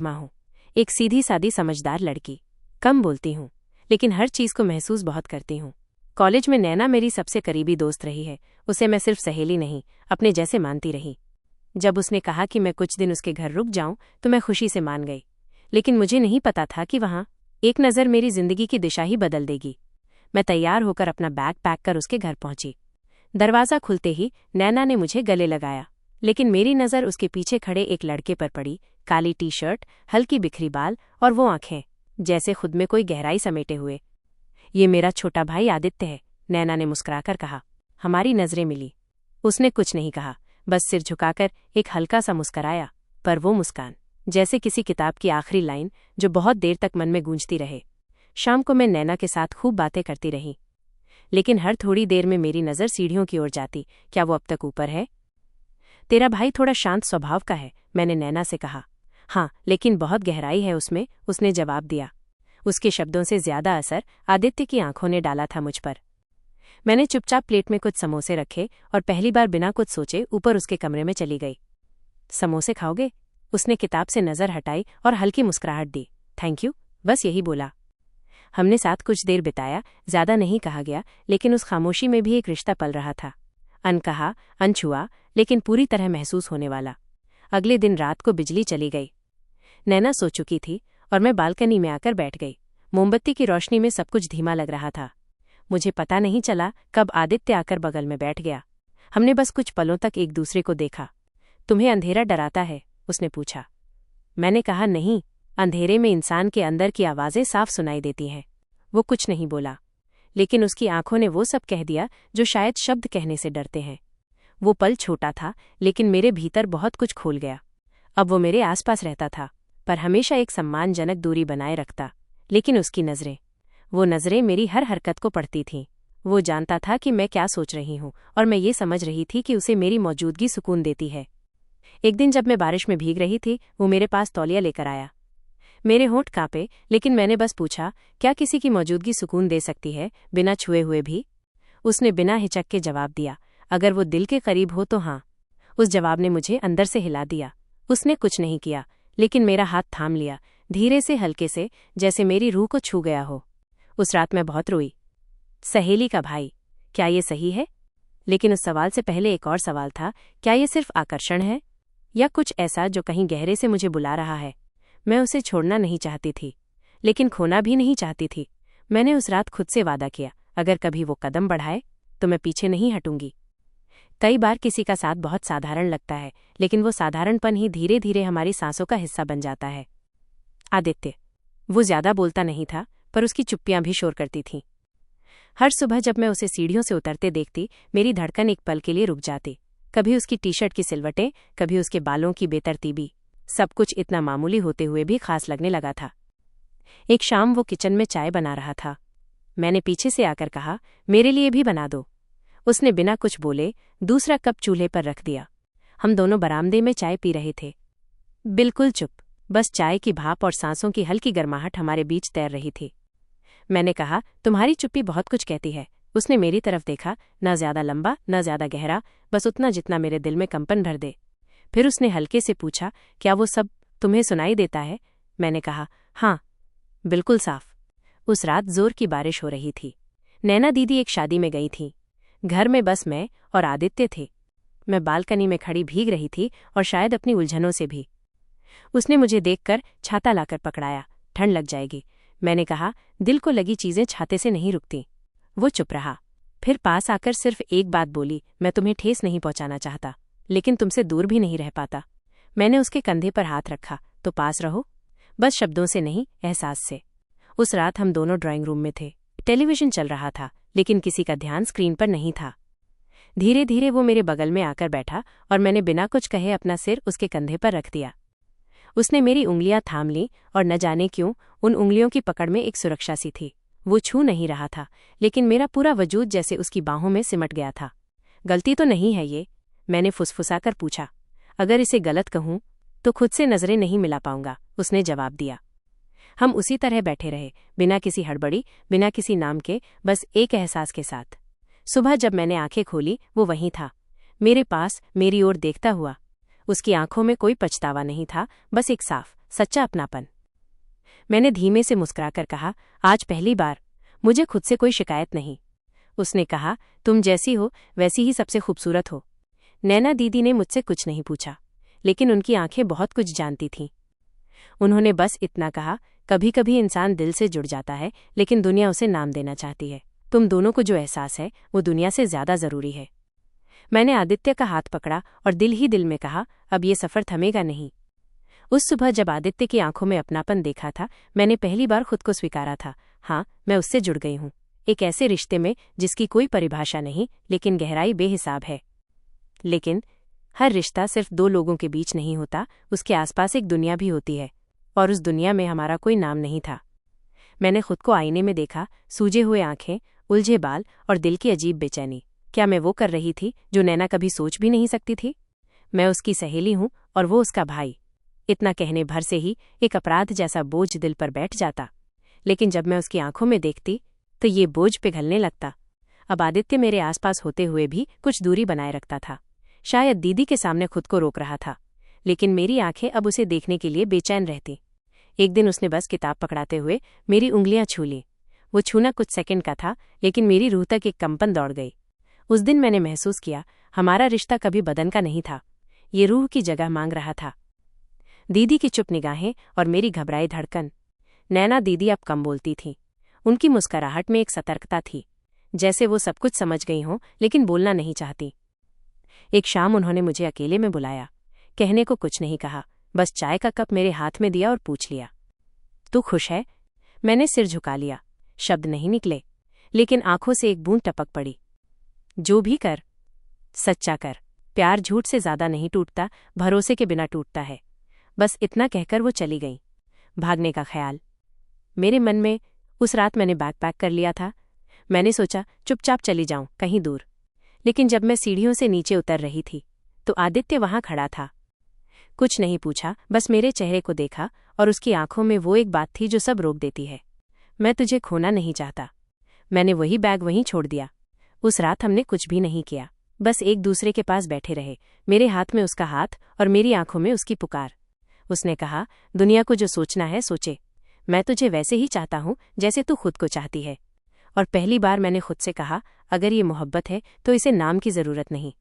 माँ हूँ, एक सीधी सादी समझदार लड़की। कम बोलती हूँ, लेकिन हर चीज़ को महसूस बहुत करती हूँ। कॉलेज में नैना मेरी सबसे करीबी दोस्त रही है। उसे मैं सिर्फ सहेली नहीं, अपने जैसे मानती रही। जब उसने कहा कि मैं कुछ दिन उसके घर रुक जाऊं तो मैं खुशी से मान गई, लेकिन मुझे नहीं पता था कि वहां एक नज़र मेरी जिंदगी की दिशा ही बदल देगी। मैं तैयार होकर अपना बैग पैक कर उसके घर पहुंची। दरवाज़ा खुलते ही नैना ने मुझे गले लगाया, लेकिन मेरी नज़र उसके पीछे खड़े एक लड़के पर पड़ी। काली टी शर्ट, हल्की बिखरी बाल और वो आंखें, जैसे खुद में कोई गहराई समेटे हुए। ये मेरा छोटा भाई आदित्य है, नैना ने मुस्कुराकर कहा। हमारी नजरें मिली। उसने कुछ नहीं कहा, बस सिर झुकाकर एक हल्का सा मुस्कुराया, पर वो मुस्कान जैसे किसी किताब की आखिरी लाइन जो बहुत देर तक मन में गूंजती रहे। शाम को मैं नैना के साथ खूब बातें करती रही, लेकिन हर थोड़ी देर में मेरी नज़र सीढ़ियों की ओर जाती। क्या वो अब तक ऊपर है? तेरा भाई थोड़ा शांत स्वभाव का है, मैंने नैना से कहा। हाँ, लेकिन बहुत गहराई है उसमें, उसने जवाब दिया। उसके शब्दों से ज्यादा असर आदित्य की आंखों ने डाला था मुझ पर। मैंने चुपचाप प्लेट में कुछ समोसे रखे और पहली बार बिना कुछ सोचे ऊपर उसके कमरे में चली गई। समोसे खाओगे? उसने किताब से नजर हटाई और हल्की मुस्कुराहट दी। थैंक यू, बस यही बोला। हमने साथ कुछ देर बिताया। ज्यादा नहीं कहा गया, लेकिन उस खामोशी में भी एक रिश्ता पल रहा था। अनकहा, अनछुआ, लेकिन पूरी तरह महसूस होने वाला। अगले दिन रात को बिजली चली गई। नैना सो चुकी थी और मैं बालकनी में आकर बैठ गई। मोमबत्ती की रोशनी में सब कुछ धीमा लग रहा था। मुझे पता नहीं चला कब आदित्य आकर बगल में बैठ गया। हमने बस कुछ पलों तक एक दूसरे को देखा। तुम्हें अंधेरा डराता है? उसने पूछा। मैंने कहा नहीं, अंधेरे में इंसान के अंदर की आवाज़ें साफ सुनाई देती हैं। वो कुछ नहीं बोला, लेकिन उसकी आंखों ने वो सब कह दिया जो शायद शब्द कहने से डरते हैं। वो पल छोटा था, लेकिन मेरे भीतर बहुत कुछ खोल गया। अब वो मेरे आसपास रहता था, पर हमेशा एक सम्मानजनक दूरी बनाए रखता। लेकिन उसकी नज़रें, वो नज़रें मेरी हर हरकत को पढ़ती थीं। वो जानता था कि मैं क्या सोच रही हूँ, और मैं ये समझ रही थी कि उसे मेरी मौजूदगी सुकून देती है। एक दिन जब मैं बारिश में भीग रही थी, वो मेरे पास तौलिया लेकर आया। मेरे होंठ कांपे, लेकिन मैंने बस पूछा, क्या किसी की मौजूदगी सुकून दे सकती है, बिना छुए हुए भी? उसने बिना हिचक के जवाब दिया, अगर वो दिल के करीब हो तो हाँ। उस जवाब ने मुझे अंदर से हिला दिया। उसने कुछ नहीं किया, लेकिन मेरा हाथ थाम लिया, धीरे से, हल्के से, जैसे मेरी रूह को छू गया हो। उस रात मैं बहुत रोई। सहेली का भाई, क्या ये सही है? लेकिन उस सवाल से पहले एक और सवाल था, क्या ये सिर्फ आकर्षण है, या कुछ ऐसा जो कहीं गहरे से मुझे बुला रहा है? मैं उसे छोड़ना नहीं चाहती थी, लेकिन खोना भी नहीं चाहती थी। मैंने उस रात खुद से वादा किया, अगर कभी वो कदम बढ़ाए तो मैं पीछे नहीं हटूंगी। कई बार किसी का साथ बहुत साधारण लगता है, लेकिन वो साधारणपन ही धीरे धीरे हमारी सांसों का हिस्सा बन जाता है। आदित्य, वो ज्यादा बोलता नहीं था, पर उसकी चुप्पियां भी शोर करती थीं। हर सुबह जब मैं उसे सीढ़ियों से उतरते देखती, मेरी धड़कन एक पल के लिए रुक जाती। कभी उसकी टी शर्ट की सिलवटें, कभी उसके बालों की बेतरतीबी, सब कुछ इतना मामूली होते हुए भी खास लगने लगा था। एक शाम वो किचन में चाय बना रहा था। मैंने पीछे से आकर कहा, मेरे लिए भी बना दो। उसने बिना कुछ बोले दूसरा कप चूल्हे पर रख दिया। हम दोनों बरामदे में चाय पी रहे थे, बिल्कुल चुप, बस चाय की भाप और सांसों की हल्की गर्माहट हमारे बीच तैर रही थी। मैंने कहा, तुम्हारी चुप्पी बहुत कुछ कहती है। उसने मेरी तरफ देखा, न ज्यादा लंबा न ज्यादा गहरा, बस उतना जितना मेरे दिल में कंपन भर दे। फिर उसने हल्के से पूछा, क्या वो सब तुम्हें सुनाई देता है? मैंने कहा, हाँ, बिल्कुल साफ। उस रात जोर की बारिश हो रही थी। नैना दीदी एक शादी में गई थी। घर में बस मैं और आदित्य थे। मैं बालकनी में खड़ी भीग रही थी, और शायद अपनी उलझनों से भी। उसने मुझे देखकर छाता लाकर पकड़ाया, ठंड लग जाएगी। मैंने कहा, दिल को लगी चीजें छाते से नहीं रुकती। वो चुप रहा, फिर पास आकर सिर्फ एक बात बोली, मैं तुम्हें ठेस नहीं पहुंचाना चाहता, लेकिन तुमसे दूर भी नहीं रह पाता। मैंने उसके कंधे पर हाथ रखा, तो पास रहो, बस शब्दों से नहीं, एहसास से। उस रात हम दोनों ड्राइंग रूम में थे। टेलीविजन चल रहा था, लेकिन किसी का ध्यान स्क्रीन पर नहीं था। धीरे धीरे वो मेरे बगल में आकर बैठा, और मैंने बिना कुछ कहे अपना सिर उसके कंधे पर रख दिया। उसने मेरी उंगलियां थाम लीं, और न जाने क्यों उन उंगलियों की पकड़ में एक सुरक्षा सी थी। वो छू नहीं रहा था, लेकिन मेरा पूरा वजूद जैसे उसकी बाहों में सिमट गया था। गलती तो नहीं है ये? मैंने फुसफुसाकर पूछा। अगर इसे गलत कहूं तो खुद से नजरें नहीं मिला पाऊंगा, उसने जवाब दिया। हम उसी तरह बैठे रहे, बिना किसी हड़बड़ी, बिना किसी नाम के, बस एक एहसास के साथ। सुबह जब मैंने आंखें खोली, वो वहीं था, मेरे पास, मेरी ओर देखता हुआ। उसकी आंखों में कोई पछतावा नहीं था, बस एक साफ सच्चा अपनापन। मैंने धीमे से मुस्कुराकर कहा, आज पहली बार, मुझे खुद से कोई शिकायत नहीं। उसने कहा, तुम जैसी हो वैसी ही सबसे खूबसूरत हो। नैना दीदी ने मुझसे कुछ नहीं पूछा, लेकिन उनकी आंखें बहुत कुछ जानती थीं। उन्होंने बस इतना कहा, कभी कभी इंसान दिल से जुड़ जाता है, लेकिन दुनिया उसे नाम देना चाहती है। तुम दोनों को जो एहसास है वो दुनिया से ज्यादा जरूरी है। मैंने आदित्य का हाथ पकड़ा और दिल ही दिल में कहा, अब ये सफर थमेगा नहीं। उस सुबह जब आदित्य की आंखों में अपनापन देखा था, मैंने पहली बार खुद को स्वीकारा था, हाँ, मैं उससे जुड़ गई हूँ। एक ऐसे रिश्ते में जिसकी कोई परिभाषा नहीं, लेकिन गहराई बेहिसाब है। लेकिन हर रिश्ता सिर्फ दो लोगों के बीच नहीं होता, उसके आसपास एक दुनिया भी होती है, और उस दुनिया में हमारा कोई नाम नहीं था। मैंने खुद को आईने में देखा, सूजे हुए आंखें, उलझे बाल और दिल की अजीब बेचैनी। क्या मैं वो कर रही थी जो नैना कभी सोच भी नहीं सकती थी? मैं उसकी सहेली हूं और वो उसका भाई। इतना कहने भर से ही एक अपराध जैसा बोझ दिल पर बैठ जाता, लेकिन जब मैं उसकी आंखों में देखती तो ये बोझ पिघलने लगता। अब आदित्य मेरे आसपास होते हुए भी कुछ दूरी बनाए रखता था। शायद दीदी के सामने खुद को रोक रहा था, लेकिन मेरी आंखें अब उसे देखने के लिए बेचैन रहती। एक दिन उसने बस किताब पकड़ाते हुए मेरी उंगलियां छू लीं। वो छूना कुछ सेकंड का था, लेकिन मेरी रूह तक एक कंपन दौड़ गई। उस दिन मैंने महसूस किया, हमारा रिश्ता कभी बदन का नहीं था, ये रूह की जगह मांग रहा था। दीदी की चुप निगाहें और मेरी घबराई धड़कन। नैना दीदी अब कम बोलती थीं। उनकी मुस्कुराहट में एक सतर्कता थी, जैसे वो सब कुछ समझ गई हों, लेकिन बोलना नहीं चाहती। एक शाम उन्होंने मुझे अकेले में बुलाया। कहने को कुछ नहीं कहा, बस चाय का कप मेरे हाथ में दिया और पूछ लिया, तू खुश है? मैंने सिर झुका लिया। शब्द नहीं निकले, लेकिन आंखों से एक बूंद टपक पड़ी। जो भी कर, सच्चा कर। प्यार झूठ से ज्यादा नहीं टूटता, भरोसे के बिना टूटता है। बस इतना कहकर वो चली गई। भागने का ख्याल मेरे मन में। उस रात मैंने बैग पैक कर लिया था। मैंने सोचा चुपचाप चली जाऊं कहीं दूर, लेकिन जब मैं सीढ़ियों से नीचे उतर रही थी तो आदित्य वहां खड़ा था। कुछ नहीं पूछा, बस मेरे चेहरे को देखा, और उसकी आंखों में वो एक बात थी जो सब रोक देती है। मैं तुझे खोना नहीं चाहता। मैंने वही बैग वहीं छोड़ दिया। उस रात हमने कुछ भी नहीं किया, बस एक दूसरे के पास बैठे रहे, मेरे हाथ में उसका हाथ और मेरी आंखों में उसकी पुकार। उसने कहा, दुनिया को जो सोचना है सोचे। मैं तुझे वैसे ही चाहता हूं जैसे तू खुद को चाहती है। और पहली बार मैंने खुद से कहा, अगर ये मोहब्बत है तो इसे नाम की जरूरत नहीं।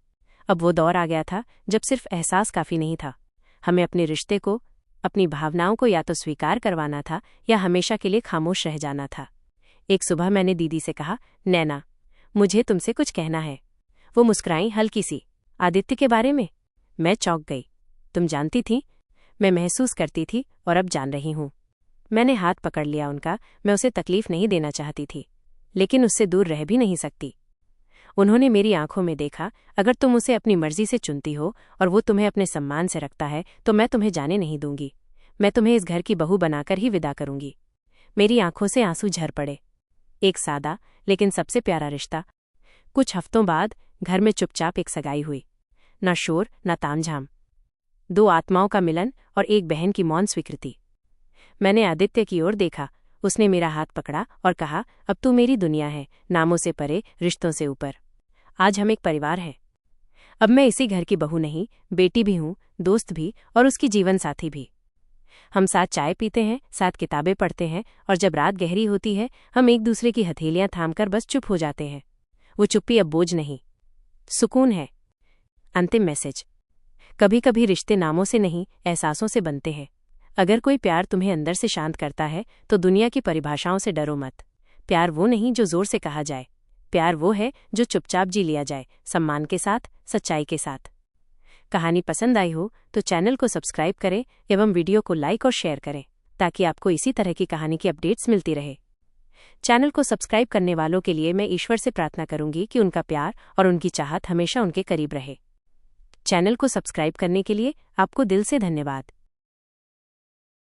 अब वो दौर आ गया था जब सिर्फ एहसास काफी नहीं था। हमें अपने रिश्ते को, अपनी भावनाओं को या तो स्वीकार करवाना था या हमेशा के लिए खामोश रह जाना था। एक सुबह मैंने दीदी से कहा, नैना, मुझे तुमसे कुछ कहना है। वो मुस्कुराई, हल्की सी। आदित्य के बारे में? मैं चौंक गई। तुम जानती थी? मैं महसूस करती थी और अब जान रही हूं। मैंने हाथ पकड़ लिया उनका। मैं उसे तकलीफ नहीं देना चाहती थी, लेकिन उससे दूर रह भी नहीं सकती। उन्होंने मेरी आंखों में देखा, अगर तुम उसे अपनी मर्जी से चुनती हो और वो तुम्हें अपने सम्मान से रखता है तो मैं तुम्हें जाने नहीं दूंगी। मैं तुम्हें इस घर की बहू बनाकर ही विदा करूंगी। मेरी आंखों से आंसू झर पड़े। एक सादा लेकिन सबसे प्यारा रिश्ता। कुछ हफ्तों बाद घर में चुपचाप एक सगाई हुई। न शोर न तामझाम, दो आत्माओं का मिलन और एक बहन की मौन स्वीकृति। मैंने आदित्य की ओर देखा। उसने मेरा हाथ पकड़ा और कहा, अब तू मेरी दुनिया है, नामों से परे, रिश्तों से ऊपर। आज हम एक परिवार हैं। अब मैं इसी घर की बहू नहीं, बेटी भी हूं, दोस्त भी और उसकी जीवन साथी भी। हम साथ चाय पीते हैं, साथ किताबें पढ़ते हैं, और जब रात गहरी होती है हम एक दूसरे की हथेलियां थामकर बस चुप हो जाते हैं। वो चुप्पी अब बोझ नहीं, सुकून है। अंतिम मैसेज, कभी कभी रिश्ते नामों से नहीं, एहसासों से बनते हैं। अगर कोई प्यार तुम्हें अंदर से शांत करता है तो दुनिया की परिभाषाओं से डरो मत। प्यार वो नहीं जो जोर से कहा जाए, प्यार वो है जो चुपचाप जी लिया जाए, सम्मान के साथ, सच्चाई के साथ। कहानी पसंद आई हो तो चैनल को सब्सक्राइब करें एवं वीडियो को लाइक और शेयर करें, ताकि आपको इसी तरह की कहानी की अपडेट्स मिलती रहे। चैनल को सब्सक्राइब करने वालों के लिए मैं ईश्वर से प्रार्थना करूंगी कि उनका प्यार और उनकी चाहत हमेशा उनके करीब रहे। चैनल को सब्सक्राइब करने के लिए आपको दिल से धन्यवाद।